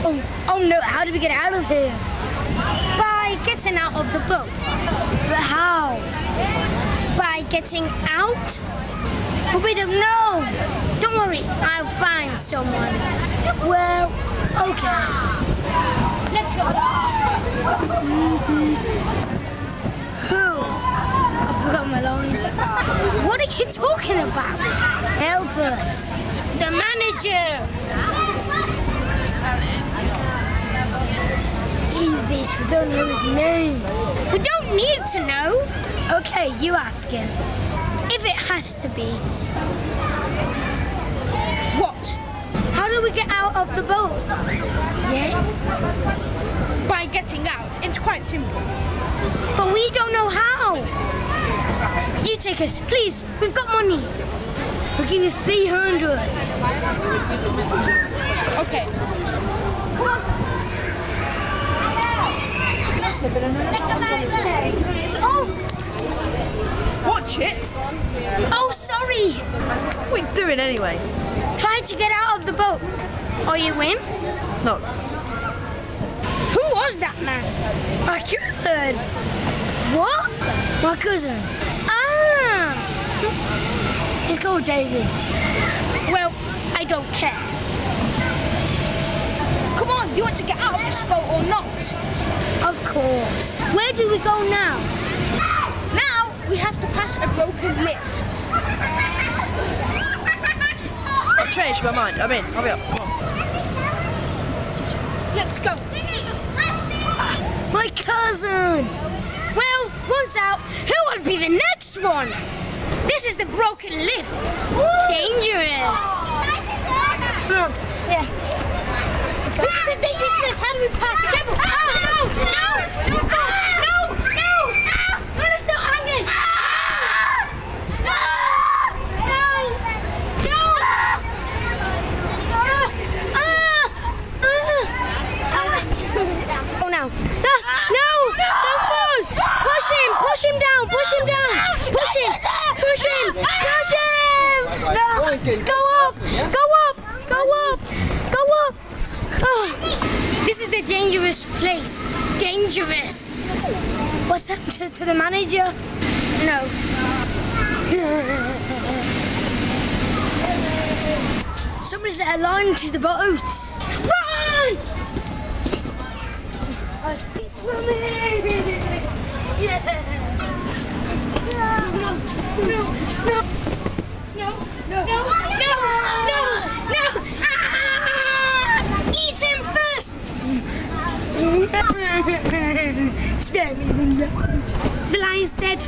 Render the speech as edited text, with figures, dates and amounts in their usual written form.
Oh no, how do we get out of here? By getting out of the boat. But how? By getting out? But we don't know. Don't worry, I'll find someone. Well, okay. Let's go. Who? I forgot my line. What are you talking about? Help us. The manager. Evish, we don't know his name. We don't need to know. Okay, you ask him. If it has to be. What? How do we get out of the boat? Yes? By getting out. It's quite simple. But we don't know how. You take us, please. We've got money. We'll give you 300. Okay. Oh, Watch it. oh, sorry. What are you doing anyway? Try to get out of the boat. Or you win. No. Who was that man? My cousin. What? My cousin. Ah. He's called David. Well, I don't care. Come on, you want to get out of this boat or not? Of course. Where do we go now? Now we have to pass a broken lift. I've changed my mind. I'm in. Hurry up. Come on. Let's go. My cousin. Well, one's out. Who will be the next one? This is the broken lift. Dangerous. Yeah. This is the dangerous lift. How do we pass? Be careful. Oh, no! No! No! No! No! No, it's still hanging. No! No! No! Oh, now. No! No! Don't fall! Push him! Push him down! Push him down! Push him! Push him! Push him! No. Go up! Go up! Go up! Go up! Oh, this is the dangerous place. Dangerous. What's happened to the manager? No. Somebody's let a line to the boats. Run! For me. Yeah. No! No! No! No! No! No! No! No! Ah! Eat him first! Spare me. The lion's dead.